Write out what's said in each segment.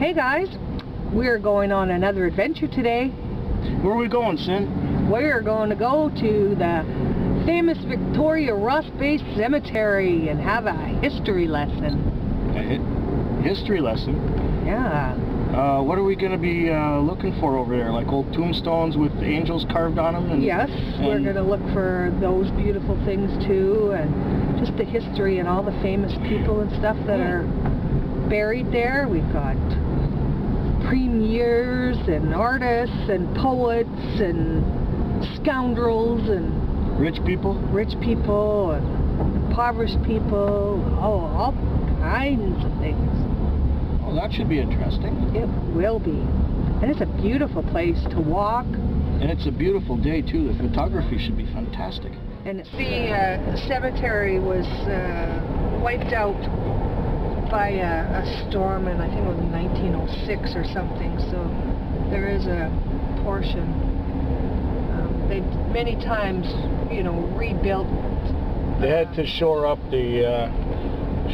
Hey guys, we're going on another adventure today. Where are we going, Sin? We're going to go to the famous Victoria Ross Bay Cemetery and have a history lesson. A history lesson? Yeah. What are we going to be looking for over there? Like old tombstones with angels carved on them? Yes, we're going to look for those beautiful things too, and just the history and all the famous people and stuff that are buried there. We've got premiers and artists and poets and scoundrels and rich people and impoverished people, all kinds of things. Oh, that should be interesting. It will be. And it's a beautiful place to walk. And it's a beautiful day too. The photography should be fantastic. And the cemetery was wiped out by a storm, and I think it was in 1906 or something, so there is a portion. They many times, rebuilt. They had to shore up the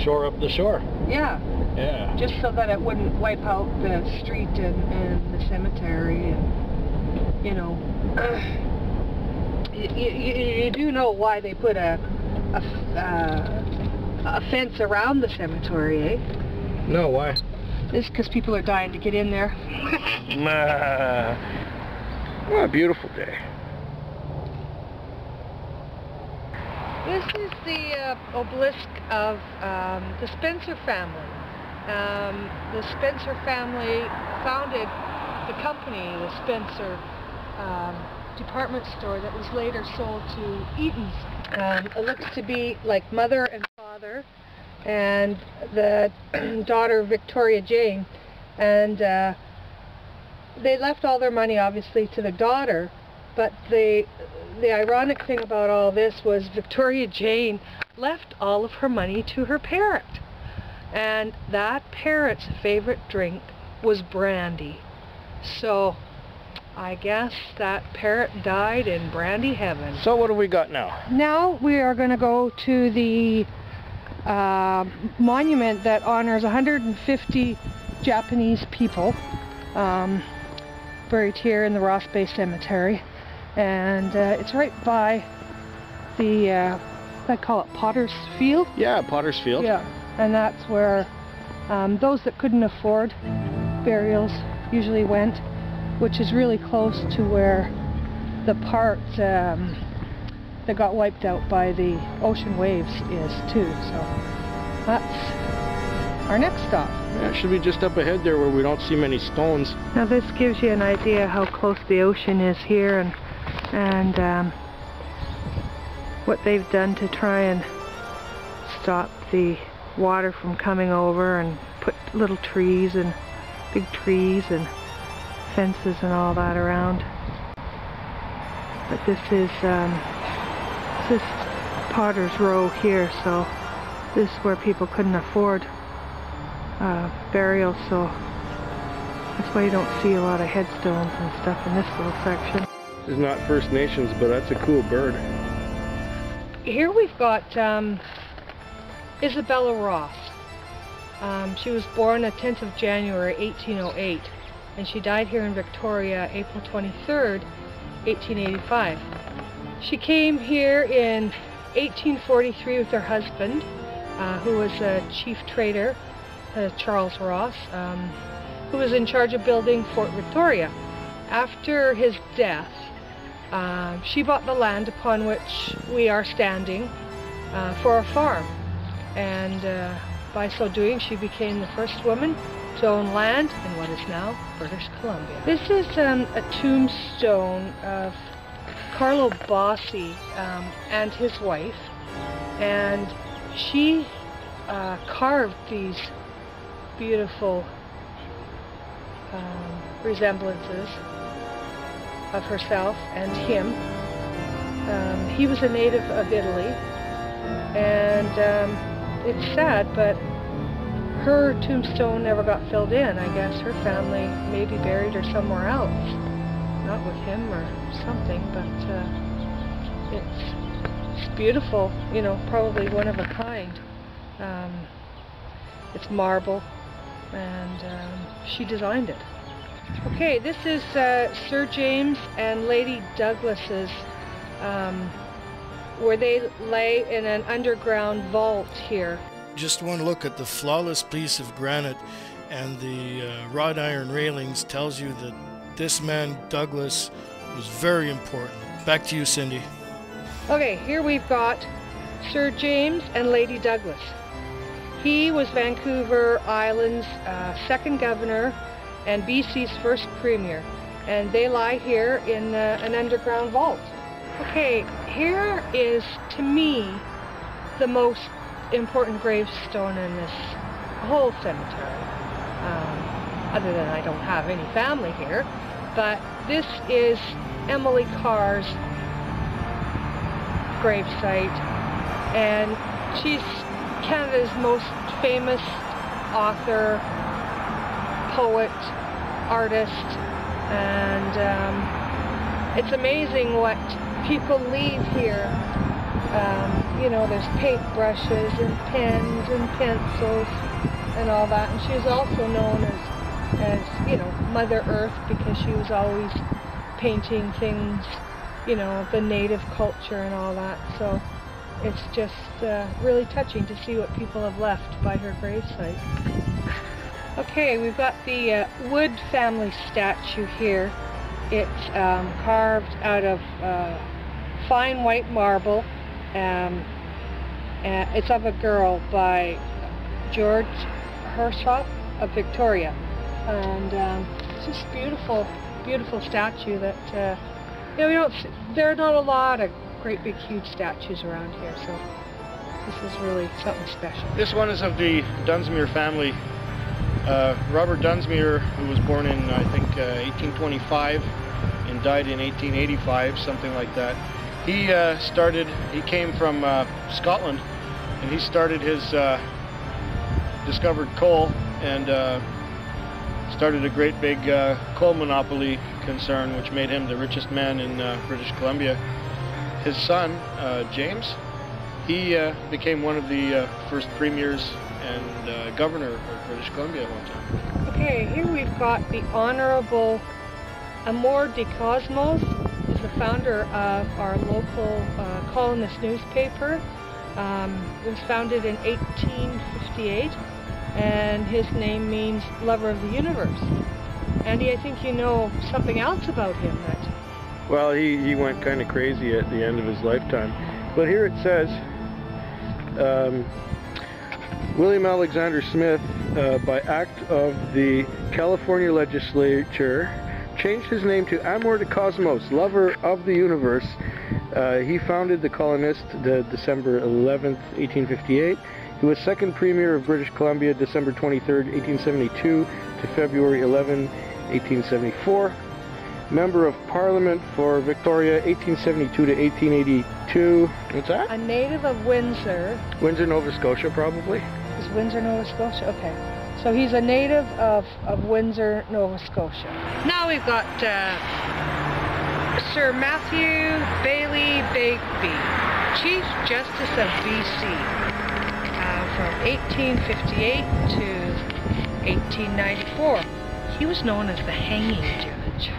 shore. Yeah. Yeah. Just so that it wouldn't wipe out the street and the cemetery, and you do know why they put a fence around the cemetery, eh? No, why? It's because people are dying to get in there. What a beautiful day. This is the obelisk of the Spencer family. The Spencer family founded the company, the Spencer department store that was later sold to Eaton's. It looks to be like mother and father and the daughter Victoria Jane, and they left all their money obviously to the daughter, but the ironic thing about all this was Victoria Jane left all of her money to her parent, and that parent's favorite drink was brandy. So I guess that parent died in brandy heaven. So what do we got now? Now we are going to go to the monument that honors 150 Japanese people buried here in the Ross Bay Cemetery. And it's right by the, I call it Potter's Field? Yeah, Potter's Field. Yeah, and that's where those that couldn't afford burials usually went, which is really close to where the part that got wiped out by the ocean waves is too. So that's our next stop. Yeah, it should be just up ahead there where we don't see many stones. Now this gives you an idea how close the ocean is here, and what they've done to try and stop the water from coming over, and put little trees and big trees and fences and all that around. But this is Potter's Row here, so this is where people couldn't afford burial, so that's why you don't see a lot of headstones and stuff in this little section. This is not First Nations, but that's a cool bird. Here we've got Isabella Ross. She was born the 10th of January 1808, and she died here in Victoria April 23rd, 1885. She came here in 1843 with her husband, who was a chief trader, Charles Ross, who was in charge of building Fort Victoria. After his death, she bought the land upon which we are standing for a farm, and by so doing she became the first woman to own land in what is now British Columbia. This is a tombstone of Carlo Bossi and his wife, and she carved these beautiful resemblances of herself and him. He was a native of Italy, and it's sad, but her tombstone never got filled in. I guess her family maybe buried her somewhere else, not with him or something, but it's beautiful, probably one of a kind. It's marble, and she designed it. Okay, this is Sir James and Lady Douglas's, where they lay in an underground vault here. Just one look at the flawless piece of granite and the wrought iron railings tells you that this man, Douglas, was very important. Back to you, Cindy. Okay, here we've got Sir James and Lady Douglas. He was Vancouver Island's second governor and BC's first premier, and they lie here in an underground vault. Okay, here is, to me, the most important gravestone in this whole cemetery. Other than I don't have any family here, but this is Emily Carr's gravesite, and she's Canada's most famous author, poet, artist, and it's amazing what people leave here. You know, there's paintbrushes and pens and pencils and all that, and she was also known as, you know, Mother Earth, because she was always painting things, you know, the native culture and all that. So it's just really touching to see what people have left by her gravesite. Okay, we've got the Wood family statue here. It's carved out of fine white marble. It's of a girl by George Hershoff of Victoria, and it's just beautiful, beautiful statue that you know, there are not a lot of great big huge statues around here, so this is really something special. This one is of the Dunsmuir family. Robert Dunsmuir, who was born in, I think, 1825 and died in 1885, something like that. He came from Scotland, and he started his, discovered coal, and started a great big coal monopoly concern, which made him the richest man in British Columbia. His son, James, he became one of the first premiers and governor of British Columbia at one time. Okay, here we've got the Honorable Amour de Cosmos, is the founder of our local colonist newspaper. It was founded in 1858, and his name means lover of the universe. Andy, I think you know something else about him. Well, he went kind of crazy at the end of his lifetime. But here it says, William Alexander Smith, by act of the California legislature, changed his name to Amour de Cosmos, lover of the universe. He founded the Colonist December 11th, 1858. He was second premier of British Columbia December 23rd, 1872 to February 11, 1874. Member of Parliament for Victoria 1872 to 1882. What's that? A native of Windsor. Windsor, Nova Scotia, probably. Is Windsor, Nova Scotia? Okay. So he's a native of Windsor, Nova Scotia. Now we've got Sir Matthew Bailey Begbie, Chief Justice of BC, from 1858 to 1894. He was known as the hanging judge.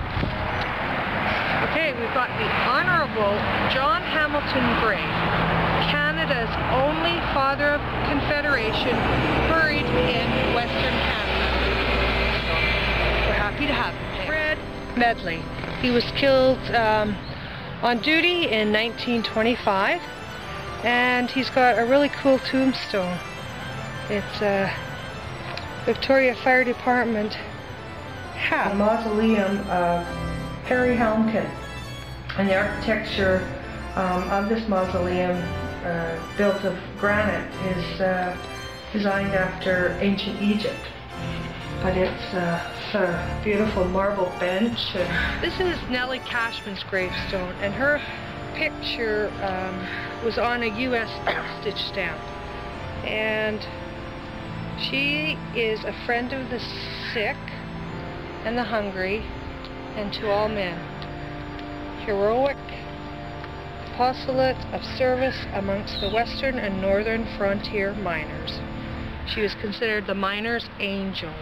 Okay, we've got the Honorable John Hamilton Gray, Canada's only Father of Confederation, buried in Western Canada. So we're happy to have him. Fred Medley. He was killed on duty in 1925, and he's got a really cool tombstone. It's a Victoria Fire Department hat. A mausoleum of Harry Helmkin, and the architecture of this mausoleum, built of granite, is designed after ancient Egypt. But it's a beautiful marble bench. This is Nellie Cashman's gravestone, and her picture was on a U.S. postage stamp. And she is a friend of the sick and the hungry, and to all men. Heroic apostolate of service amongst the western and northern frontier miners. She was considered the miner's angel.